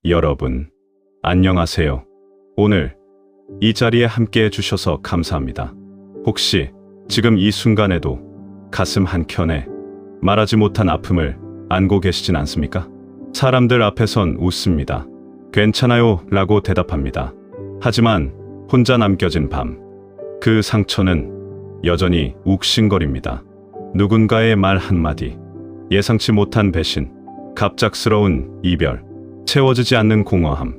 여러분, 안녕하세요. 오늘 이 자리에 함께 해주셔서 감사합니다. 혹시 지금 이 순간에도 가슴 한켠에 말하지 못한 아픔을 안고 계시진 않습니까? 사람들 앞에선 웃습니다. 괜찮아요 라고 대답합니다. 하지만 혼자 남겨진 밤, 그 상처는 여전히 욱신거립니다. 누군가의 말 한마디, 예상치 못한 배신, 갑작스러운 이별, 채워지지 않는 공허함.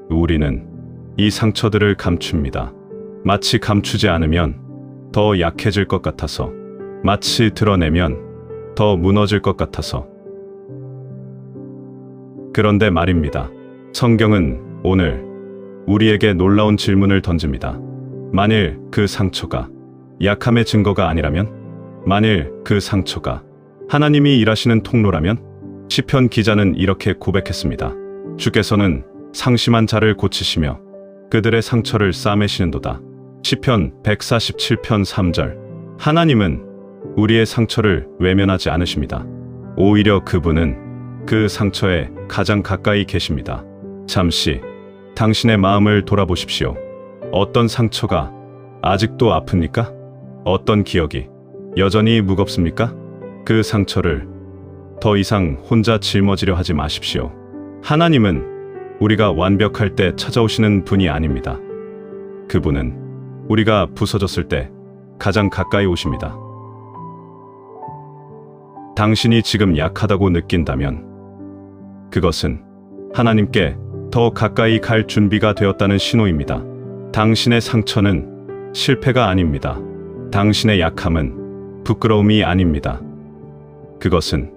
우리는 이 상처들을 감춥니다. 마치 감추지 않으면 더 약해질 것 같아서, 마치 드러내면 더 무너질 것 같아서. 그런데 말입니다. 성경은 오늘 우리에게 놀라운 질문을 던집니다. 만일 그 상처가 약함의 증거가 아니라면? 만일 그 상처가 하나님이 일하시는 통로라면? 시편 기자는 이렇게 고백했습니다. 주께서는 상심한 자를 고치시며 그들의 상처를 싸매시는도다. 시편 147편 3절. 하나님은 우리의 상처를 외면하지 않으십니다. 오히려 그분은 그 상처에 가장 가까이 계십니다. 잠시 당신의 마음을 돌아보십시오. 어떤 상처가 아직도 아픕니까? 어떤 기억이 여전히 무겁습니까? 그 상처를 더 이상 혼자 짊어지려 하지 마십시오. 하나님은 우리가 완벽할 때 찾아오시는 분이 아닙니다. 그분은 우리가 부서졌을 때 가장 가까이 오십니다. 당신이 지금 약하다고 느낀다면 그것은 하나님께 더 가까이 갈 준비가 되었다는 신호입니다. 당신의 상처는 실패가 아닙니다. 당신의 약함은 부끄러움이 아닙니다. 그것은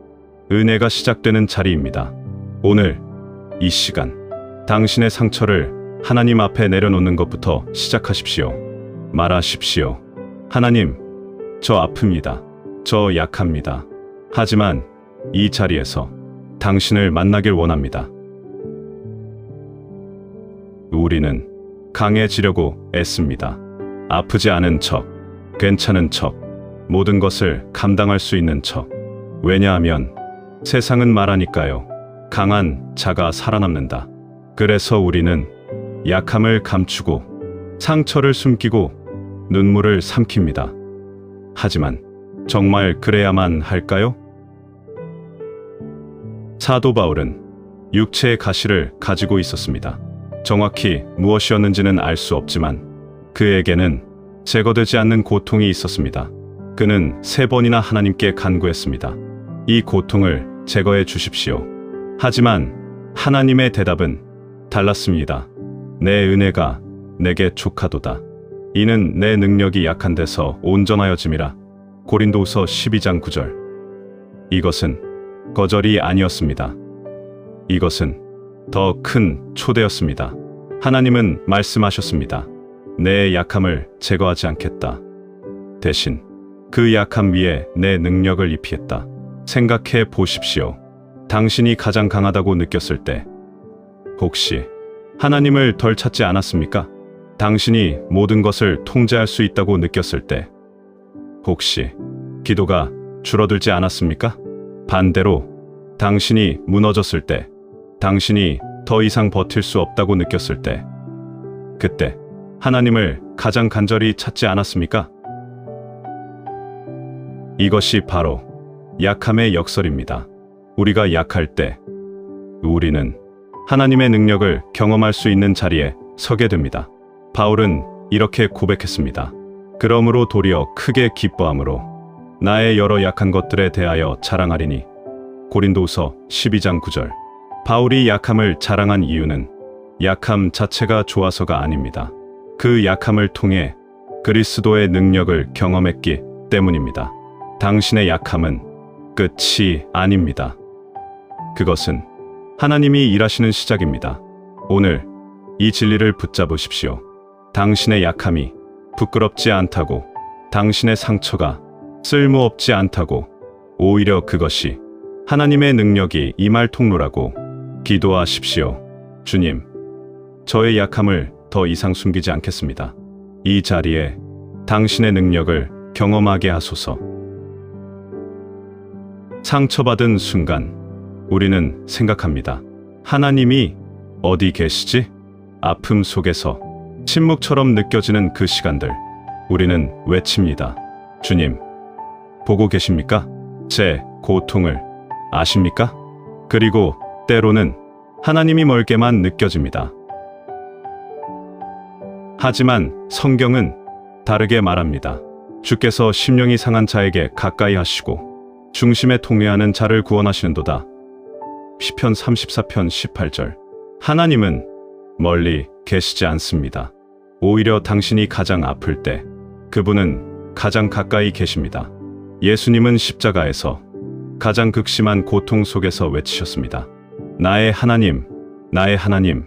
은혜가 시작되는 자리입니다. 오늘 이 시간, 당신의 상처를 하나님 앞에 내려놓는 것부터 시작하십시오. 말하십시오. 하나님, 저 아픕니다. 저 약합니다. 하지만 이 자리에서 당신을 만나길 원합니다. 우리는 강해지려고 애씁니다. 아프지 않은 척, 괜찮은 척, 모든 것을 감당할 수 있는 척. 왜냐하면 세상은 말하니까요. 강한 자가 살아남는다. 그래서 우리는 약함을 감추고 상처를 숨기고 눈물을 삼킵니다. 하지만 정말 그래야만 할까요? 사도 바울은 육체의 가시를 가지고 있었습니다. 정확히 무엇이었는지는 알 수 없지만 그에게는 제거되지 않는 고통이 있었습니다. 그는 3번이나 하나님께 간구했습니다. 이 고통을 제거해 주십시오. 하지만 하나님의 대답은 달랐습니다. 내 은혜가 내게 족하도다. 이는 내 능력이 약한 데서 온전하여짐이라. 고린도후서 12장 9절. 이것은 거절이 아니었습니다. 이것은 더 큰 초대였습니다. 하나님은 말씀하셨습니다. 내 약함을 제거하지 않겠다. 대신 그 약함 위에 내 능력을 입히겠다. 생각해 보십시오. 당신이 가장 강하다고 느꼈을 때 혹시 하나님을 덜 찾지 않았습니까? 당신이 모든 것을 통제할 수 있다고 느꼈을 때 혹시 기도가 줄어들지 않았습니까? 반대로 당신이 무너졌을 때, 당신이 더 이상 버틸 수 없다고 느꼈을 때, 그때 하나님을 가장 간절히 찾지 않았습니까? 이것이 바로 약함의 역설입니다. 우리가 약할 때 우리는 하나님의 능력을 경험할 수 있는 자리에 서게 됩니다. 바울은 이렇게 고백했습니다. 그러므로 도리어 크게 기뻐함으로 나의 여러 약한 것들에 대하여 자랑하리니. 고린도후서 12장 9절. 바울이 약함을 자랑한 이유는 약함 자체가 좋아서가 아닙니다. 그 약함을 통해 그리스도의 능력을 경험했기 때문입니다. 당신의 약함은 끝이 아닙니다. 그것은 하나님이 일하시는 시작입니다. 오늘 이 진리를 붙잡으십시오. 당신의 약함이 부끄럽지 않다고, 당신의 상처가 쓸모없지 않다고, 오히려 그것이 하나님의 능력이 임할 통로라고 기도하십시오. 주님, 저의 약함을 더 이상 숨기지 않겠습니다. 이 자리에 당신의 능력을 경험하게 하소서. 상처받은 순간 우리는 생각합니다. 하나님이 어디 계시지? 아픔 속에서 침묵처럼 느껴지는 그 시간들, 우리는 외칩니다. 주님, 보고 계십니까? 제 고통을 아십니까? 그리고 때로는 하나님이 멀게만 느껴집니다. 하지만 성경은 다르게 말합니다. 주께서 심령이 상한 자에게 가까이 하시고 중심에 통회하는 자를 구원하시는도다. 시편 34편 18절. 하나님은 멀리 계시지 않습니다. 오히려 당신이 가장 아플 때 그분은 가장 가까이 계십니다. 예수님은 십자가에서 가장 극심한 고통 속에서 외치셨습니다. 나의 하나님, 나의 하나님,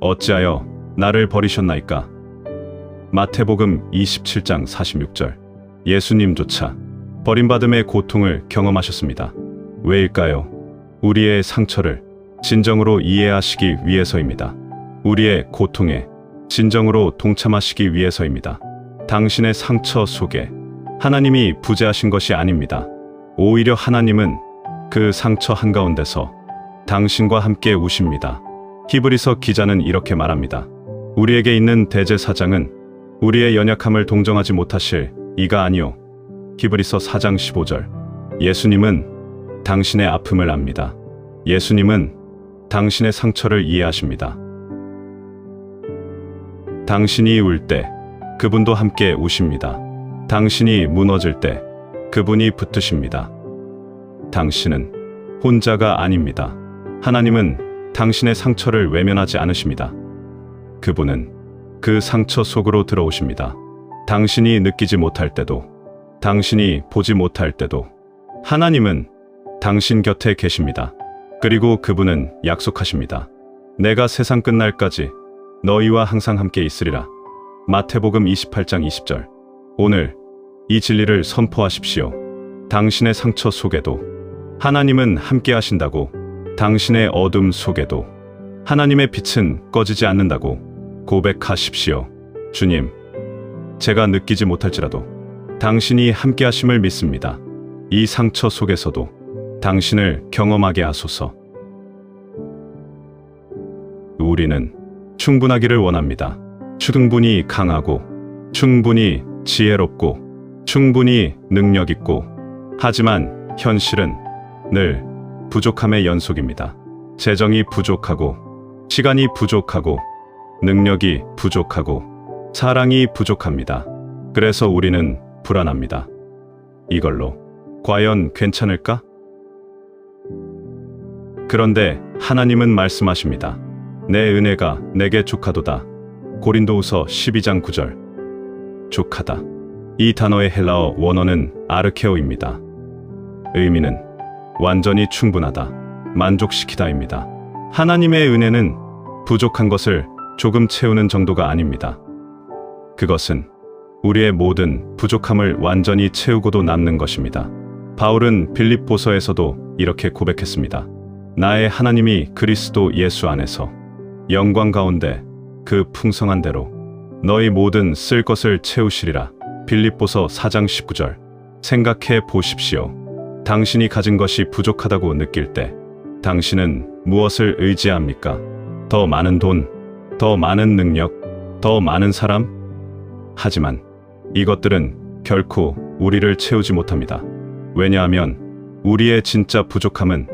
어찌하여 나를 버리셨나이까? 마태복음 27장 46절. 예수님조차 버림받음의 고통을 경험하셨습니다. 왜일까요? 우리의 상처를 진정으로 이해하시기 위해서입니다. 우리의 고통에 진정으로 동참하시기 위해서입니다. 당신의 상처 속에 하나님이 부재하신 것이 아닙니다. 오히려 하나님은 그 상처 한가운데서 당신과 함께 우십니다. 히브리서 기자는 이렇게 말합니다. 우리에게 있는 대제사장은 우리의 연약함을 동정하지 못하실 이가 아니요. 히브리서 4장 15절. 예수님은 당신의 아픔을 압니다. 예수님은 당신의 상처를 이해하십니다. 당신이 울 때 그분도 함께 우십니다. 당신이 무너질 때 그분이 붙드십니다. 당신은 혼자가 아닙니다. 하나님은 당신의 상처를 외면하지 않으십니다. 그분은 그 상처 속으로 들어오십니다. 당신이 느끼지 못할 때도, 당신이 보지 못할 때도 하나님은 당신 곁에 계십니다. 그리고 그분은 약속하십니다. 내가 세상 끝날까지 너희와 항상 함께 있으리라. 마태복음 28장 20절. 오늘 이 진리를 선포하십시오. 당신의 상처 속에도 하나님은 함께 하신다고, 당신의 어둠 속에도 하나님의 빛은 꺼지지 않는다고 고백하십시오. 주님, 제가 느끼지 못할지라도 당신이 함께 하심을 믿습니다. 이 상처 속에서도 당신을 경험하게 하소서. 우리는 충분하기를 원합니다. 충분히 강하고, 충분히 지혜롭고, 충분히 능력 있고, 하지만 현실은 늘 부족함의 연속입니다. 재정이 부족하고, 시간이 부족하고, 능력이 부족하고, 사랑이 부족합니다. 그래서 우리는 불안합니다. 이걸로 과연 괜찮을까? 그런데 하나님은 말씀하십니다. 내 은혜가 내게 족하도다. 고린도후서 12장 9절. 족하다. 이 단어의 헬라어 원어는 아르케오입니다. 의미는 완전히 충분하다, 만족시키다입니다. 하나님의 은혜는 부족한 것을 조금 채우는 정도가 아닙니다. 그것은 우리의 모든 부족함을 완전히 채우고도 남는 것입니다. 바울은 빌립보서에서도 이렇게 고백했습니다. 나의 하나님이 그리스도 예수 안에서 영광 가운데 그 풍성한 대로 너희 모든 쓸 것을 채우시리라. 빌립보서 4장 19절. 생각해 보십시오. 당신이 가진 것이 부족하다고 느낄 때 당신은 무엇을 의지합니까? 더 많은 돈, 더 많은 능력, 더 많은 사람? 하지만 이것들은 결코 우리를 채우지 못합니다. 왜냐하면 우리의 진짜 부족함은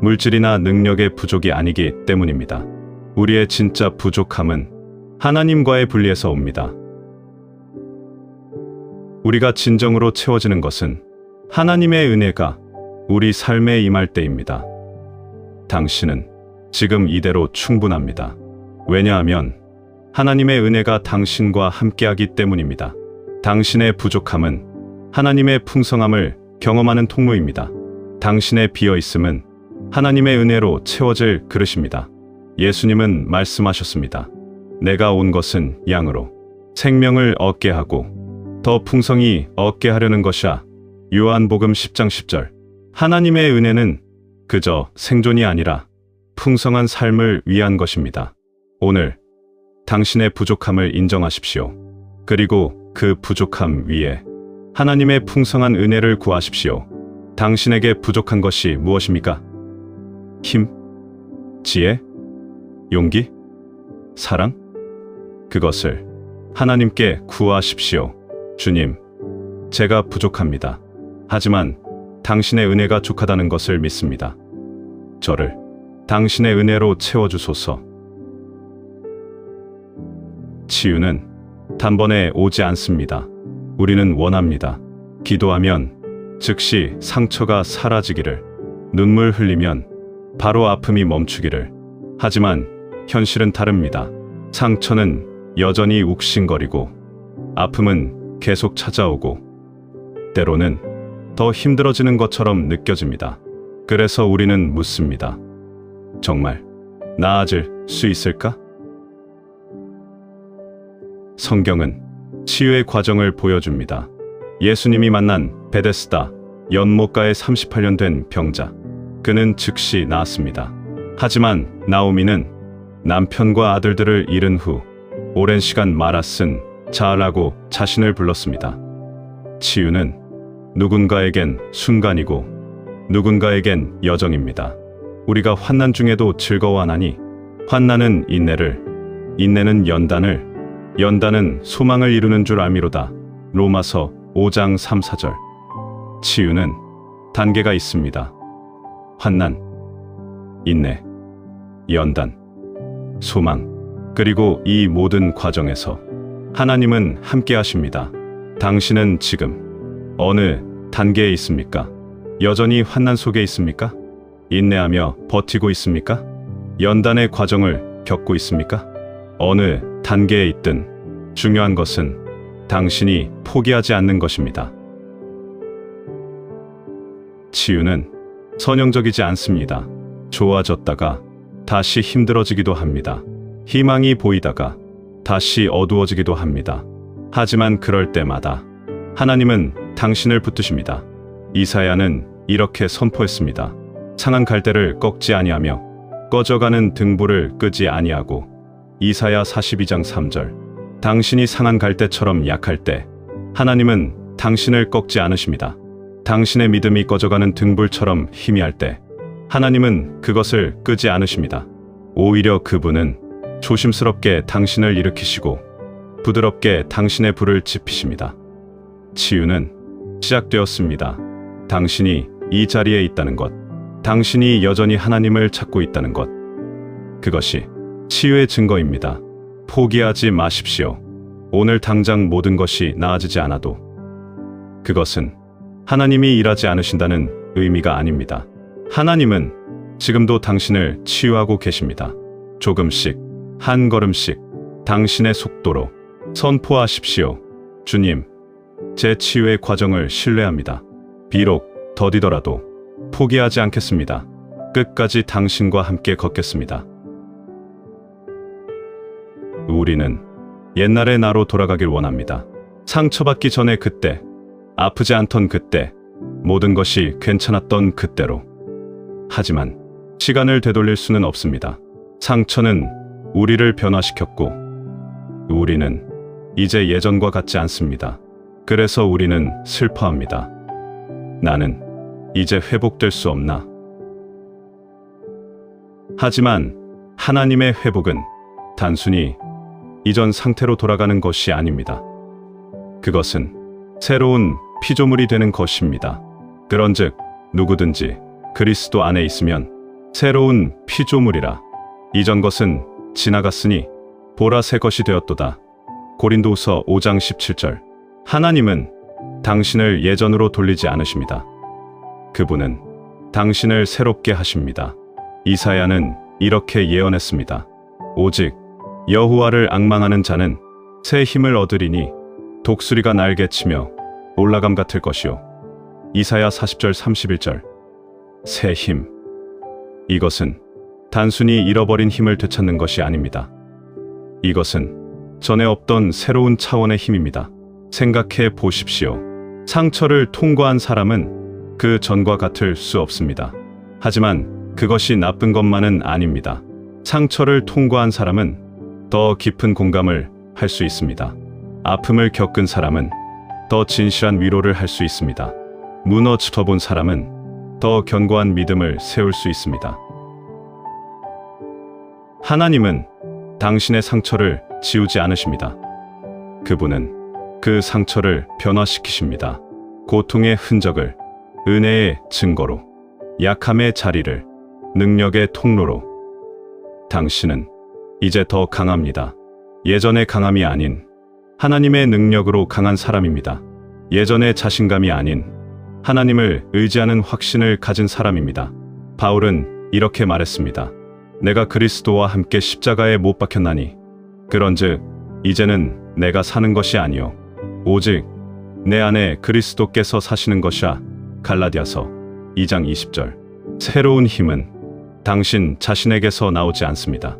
물질이나 능력의 부족이 아니기 때문입니다. 우리의 진짜 부족함은 하나님과의 분리에서 옵니다. 우리가 진정으로 채워지는 것은 하나님의 은혜가 우리 삶에 임할 때입니다. 당신은 지금 이대로 충분합니다. 왜냐하면 하나님의 은혜가 당신과 함께하기 때문입니다. 당신의 부족함은 하나님의 풍성함을 경험하는 통로입니다. 당신의 비어있음은 하나님의 은혜로 채워질 그릇입니다. 예수님은 말씀하셨습니다. 내가 온 것은 양으로 생명을 얻게 하고 더 풍성히 얻게 하려는 것이야. 요한복음 10장 10절. 하나님의 은혜는 그저 생존이 아니라 풍성한 삶을 위한 것입니다. 오늘 당신의 부족함을 인정하십시오. 그리고 그 부족함 위에 하나님의 풍성한 은혜를 구하십시오. 당신에게 부족한 것이 무엇입니까? 힘? 지혜? 용기? 사랑? 그것을 하나님께 구하십시오. 주님, 제가 부족합니다. 하지만 당신의 은혜가 족하다는 것을 믿습니다. 저를 당신의 은혜로 채워주소서. 치유는 단번에 오지 않습니다. 우리는 원합니다. 기도하면 즉시 상처가 사라지기를, 눈물 흘리면 바로 아픔이 멈추기를. 하지만 현실은 다릅니다. 상처는 여전히 욱신거리고 아픔은 계속 찾아오고 때로는 더 힘들어지는 것처럼 느껴집니다. 그래서 우리는 묻습니다. 정말 나아질 수 있을까? 성경은 치유의 과정을 보여줍니다. 예수님이 만난 베데스다 연못가에 38년 된 병자. 그는 즉시 나았습니다. 하지만 나오미는 남편과 아들들을 잃은 후 오랜 시간 말아쓴 자아라고 자신을 불렀습니다. 치유는 누군가에겐 순간이고 누군가에겐 여정입니다. 우리가 환난 중에도 즐거워하나니 환난은 인내를, 인내는 연단을, 연단은 소망을 이루는 줄 알미로다. 로마서 5장 3, 4절. 치유는 단계가 있습니다. 환난, 인내, 연단, 소망, 그리고 이 모든 과정에서 하나님은 함께 하십니다. 당신은 지금 어느 단계에 있습니까? 여전히 환난 속에 있습니까? 인내하며 버티고 있습니까? 연단의 과정을 겪고 있습니까? 어느 단계에 있든 중요한 것은 당신이 포기하지 않는 것입니다. 치유는 선형적이지 않습니다. 좋아졌다가 다시 힘들어지기도 합니다. 희망이 보이다가 다시 어두워지기도 합니다. 하지만 그럴 때마다 하나님은 당신을 붙드십니다. 이사야는 이렇게 선포했습니다. 상한 갈대를 꺾지 아니하며 꺼져가는 등불을 끄지 아니하고. 이사야 42장 3절. 당신이 상한 갈대처럼 약할 때 하나님은 당신을 꺾지 않으십니다. 당신의 믿음이 꺼져가는 등불처럼 희미할 때 하나님은 그것을 끄지 않으십니다. 오히려 그분은 조심스럽게 당신을 일으키시고 부드럽게 당신의 불을 지피십니다. 치유는 시작되었습니다. 당신이 이 자리에 있다는 것, 당신이 여전히 하나님을 찾고 있다는 것, 그것이 치유의 증거입니다. 포기하지 마십시오. 오늘 당장 모든 것이 나아지지 않아도 그것은 하나님이 일하지 않으신다는 의미가 아닙니다. 하나님은 지금도 당신을 치유하고 계십니다. 조금씩, 한 걸음씩 당신의 속도로 선포하십시오. 주님, 제 치유의 과정을 신뢰합니다. 비록 더디더라도 포기하지 않겠습니다. 끝까지 당신과 함께 걷겠습니다. 우리는 옛날의 나로 돌아가길 원합니다. 상처받기 전에 그때, 아프지 않던 그때, 모든 것이 괜찮았던 그때로. 하지만 시간을 되돌릴 수는 없습니다. 상처는 우리를 변화시켰고 우리는 이제 예전과 같지 않습니다. 그래서 우리는 슬퍼합니다. 나는 이제 회복될 수 없나? 하지만 하나님의 회복은 단순히 이전 상태로 돌아가는 것이 아닙니다. 그것은 새로운 피조물이 되는 것입니다. 그런즉 누구든지 그리스도 안에 있으면 새로운 피조물이라. 이전 것은 지나갔으니 보라 새 것이 되었도다. 고린도후서 5장 17절. 하나님은 당신을 예전으로 돌리지 않으십니다. 그분은 당신을 새롭게 하십니다. 이사야는 이렇게 예언했습니다. 오직 여호와를 앙망하는 자는 새 힘을 얻으리니 독수리가 날개치며 올라감 같을 것이요. 이사야 40절 31절. 새 힘. 이것은 단순히 잃어버린 힘을 되찾는 것이 아닙니다. 이것은 전에 없던 새로운 차원의 힘입니다. 생각해 보십시오. 상처를 통과한 사람은 그 전과 같을 수 없습니다. 하지만 그것이 나쁜 것만은 아닙니다. 상처를 통과한 사람은 더 깊은 공감을 할 수 있습니다. 아픔을 겪은 사람은 더 진실한 위로를 할 수 있습니다. 무너져 본 사람은 더 견고한 믿음을 세울 수 있습니다. 하나님은 당신의 상처를 지우지 않으십니다. 그분은 그 상처를 변화시키십니다. 고통의 흔적을 은혜의 증거로, 약함의 자리를 능력의 통로로. 당신은 이제 더 강합니다. 예전의 강함이 아닌 하나님의 능력으로 강한 사람입니다. 예전의 자신감이 아닌 하나님을 의지하는 확신을 가진 사람입니다. 바울은 이렇게 말했습니다. 내가 그리스도와 함께 십자가에 못 박혔나니 그런즉 이제는 내가 사는 것이 아니요 오직 내 안에 그리스도께서 사시는 것이야. 갈라디아서 2장 20절. 새로운 힘은 당신 자신에게서 나오지 않습니다.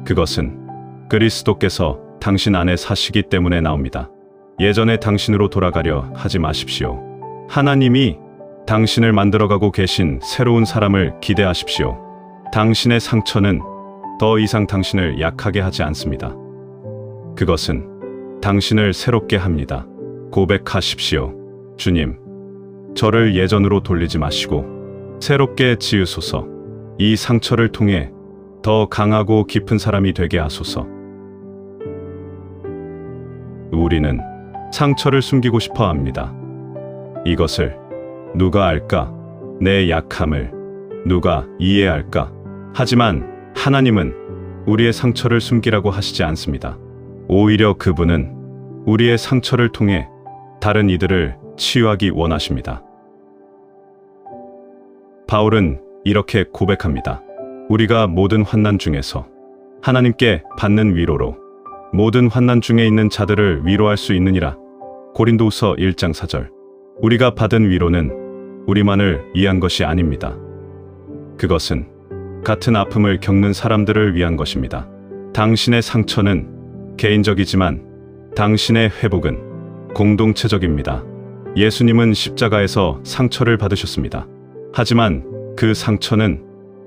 그것은 그리스도께서 당신 안에 사시기 때문에 나옵니다. 예전의 당신으로 돌아가려 하지 마십시오. 하나님이 당신을 만들어가고 계신 새로운 사람을 기대하십시오. 당신의 상처는 더 이상 당신을 약하게 하지 않습니다. 그것은 당신을 새롭게 합니다. 고백하십시오. 주님, 저를 예전으로 돌리지 마시고 새롭게 지으소서. 이 상처를 통해 더 강하고 깊은 사람이 되게 하소서. 우리는 상처를 숨기고 싶어 합니다. 이것을 누가 알까? 내 약함을 누가 이해할까? 하지만 하나님은 우리의 상처를 숨기라고 하시지 않습니다. 오히려 그분은 우리의 상처를 통해 다른 이들을 치유하기 원하십니다. 바울은 이렇게 고백합니다. 우리가 모든 환난 중에서 하나님께 받는 위로로 모든 환난 중에 있는 자들을 위로할 수 있느니라. 고린도후서 1장 4절. 우리가 받은 위로는 우리만을 위한 것이 아닙니다. 그것은 같은 아픔을 겪는 사람들을 위한 것입니다. 당신의 상처는 개인적이지만 당신의 회복은 공동체적입니다. 예수님은 십자가에서 상처를 받으셨습니다. 하지만 그 상처는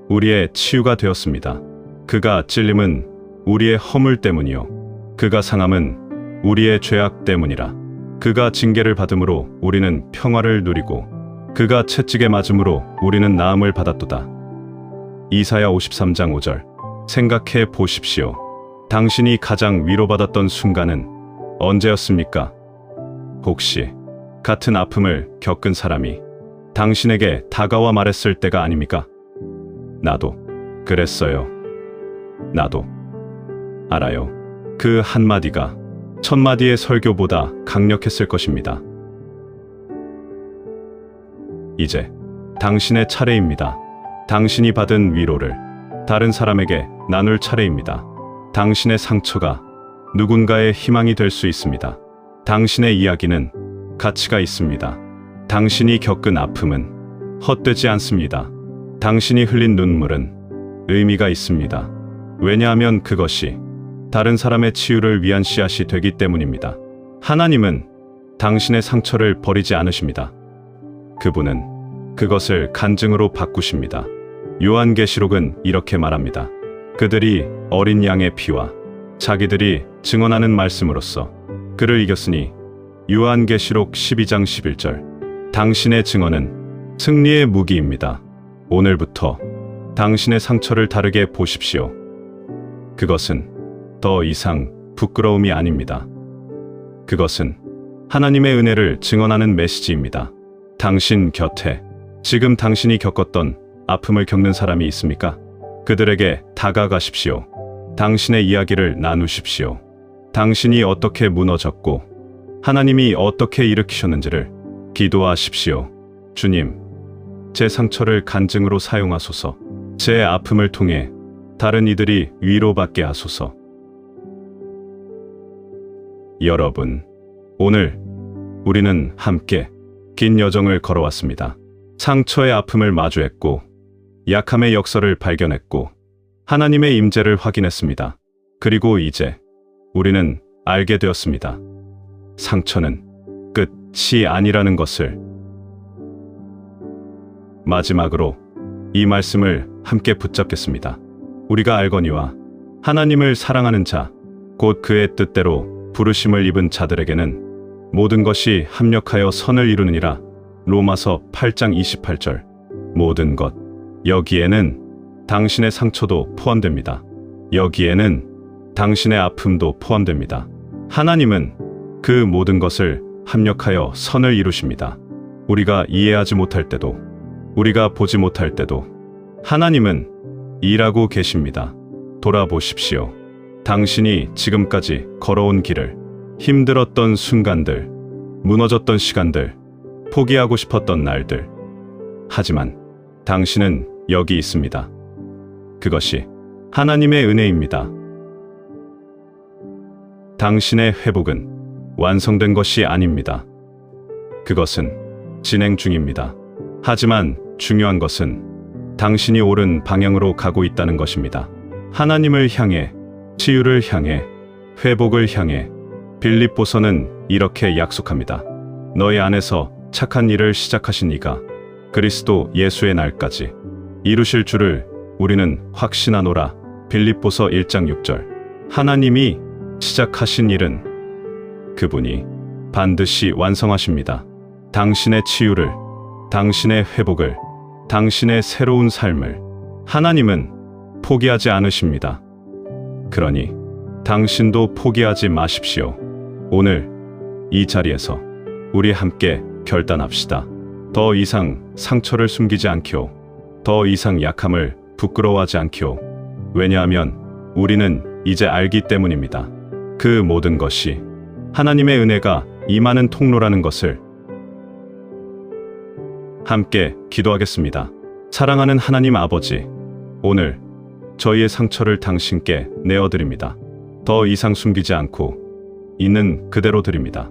우리의 치유가 되었습니다. 그가 찔림은 우리의 허물 때문이요 그가 상함은 우리의 죄악 때문이라. 그가 징계를 받음으로 우리는 평화를 누리고 그가 채찍에 맞음으로 우리는 나음을 받았도다. 이사야 53장 5절. 생각해 보십시오. 당신이 가장 위로받았던 순간은 언제였습니까? 혹시 같은 아픔을 겪은 사람이 당신에게 다가와 말했을 때가 아닙니까? 나도 그랬어요. 나도 알아요. 그 한마디가 천마디의 설교보다 강력했을 것입니다. 이제 당신의 차례입니다. 당신이 받은 위로를 다른 사람에게 나눌 차례입니다. 당신의 상처가 누군가의 희망이 될 수 있습니다. 당신의 이야기는 가치가 있습니다. 당신이 겪은 아픔은 헛되지 않습니다. 당신이 흘린 눈물은 의미가 있습니다. 왜냐하면 그것이 다른 사람의 치유를 위한 씨앗이 되기 때문입니다. 하나님은 당신의 상처를 버리지 않으십니다. 그분은 그것을 간증으로 바꾸십니다. 요한계시록은 이렇게 말합니다. 그들이 어린 양의 피와 자기들이 증언하는 말씀으로써 그를 이겼으니. 요한계시록 12장 11절. 당신의 증언은 승리의 무기입니다. 오늘부터 당신의 상처를 다르게 보십시오. 그것은 더 이상 부끄러움이 아닙니다. 그것은 하나님의 은혜를 증언하는 메시지입니다. 당신 곁에 지금 당신이 겪었던 아픔을 겪는 사람이 있습니까? 그들에게 다가가십시오. 당신의 이야기를 나누십시오. 당신이 어떻게 무너졌고 하나님이 어떻게 일으키셨는지를 기도하십시오. 주님, 제 상처를 간증으로 사용하소서. 제 아픔을 통해 다른 이들이 위로받게 하소서. 여러분, 오늘 우리는 함께 긴 여정을 걸어왔습니다. 상처의 아픔을 마주했고 약함의 역설을 발견했고 하나님의 임재를 확인했습니다. 그리고 이제 우리는 알게 되었습니다. 상처는 끝이 아니라는 것을. 마지막으로 이 말씀을 함께 붙잡겠습니다. 우리가 알거니와 하나님을 사랑하는 자, 곧 그의 뜻대로 부르심을 입은 자들에게는 모든 것이 합력하여 선을 이루느니라. 로마서 8장 28절. 모든 것, 여기에는 당신의 상처도 포함됩니다. 여기에는 당신의 아픔도 포함됩니다. 하나님은 그 모든 것을 합력하여 선을 이루십니다. 우리가 이해하지 못할 때도, 우리가 보지 못할 때도 하나님은 일하고 계십니다. 돌아보십시오. 당신이 지금까지 걸어온 길을, 힘들었던 순간들, 무너졌던 시간들, 포기하고 싶었던 날들. 하지만 당신은 여기 있습니다. 그것이 하나님의 은혜입니다. 당신의 회복은 완성된 것이 아닙니다. 그것은 진행 중입니다. 하지만 중요한 것은 당신이 옳은 방향으로 가고 있다는 것입니다. 하나님을 향해, 치유를 향해, 회복을 향해. 빌립보서는 이렇게 약속합니다. 너희 안에서 착한 일을 시작하신 이가 그리스도 예수의 날까지 이루실 줄을 우리는 확신하노라. 빌립보서 1장 6절. 하나님이 시작하신 일은 그분이 반드시 완성하십니다. 당신의 치유를, 당신의 회복을, 당신의 새로운 삶을 하나님은 포기하지 않으십니다. 그러니 당신도 포기하지 마십시오. 오늘 이 자리에서 우리 함께 결단합시다. 더 이상 상처를 숨기지 않기요. 더 이상 약함을 부끄러워하지 않기요. 왜냐하면 우리는 이제 알기 때문입니다. 그 모든 것이 하나님의 은혜가 임하는 통로라는 것을. 함께 기도하겠습니다. 사랑하는 하나님 아버지, 오늘 저희의 상처를 당신께 내어드립니다. 더 이상 숨기지 않고 있는 그대로 드립니다.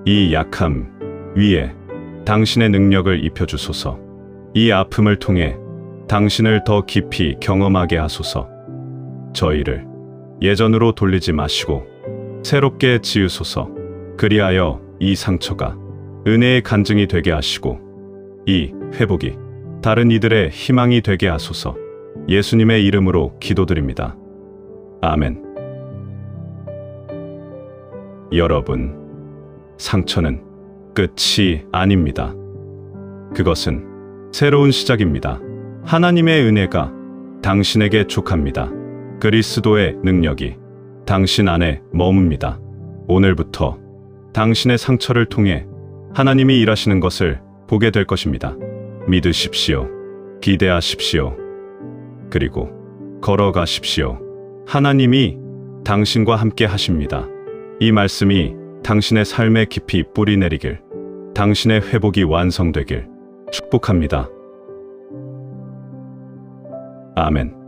이 약함 위에 당신의 능력을 입혀주소서. 이 아픔을 통해 당신을 더 깊이 경험하게 하소서. 저희를 예전으로 돌리지 마시고 새롭게 지으소서. 그리하여 이 상처가 은혜의 간증이 되게 하시고 이 회복이 다른 이들의 희망이 되게 하소서. 예수님의 이름으로 기도드립니다. 아멘. 여러분, 상처는 끝이 아닙니다. 그것은 새로운 시작입니다. 하나님의 은혜가 당신에게 족합니다. 그리스도의 능력이 당신 안에 머뭅니다. 오늘부터 당신의 상처를 통해 하나님이 일하시는 것을 보게 될 것입니다. 믿으십시오. 기대하십시오. 그리고 걸어가십시오. 하나님이 당신과 함께 하십니다. 이 말씀이 당신의 삶에 깊이 뿌리 내리길, 당신의 회복이 완성되길 축복합니다. 아멘.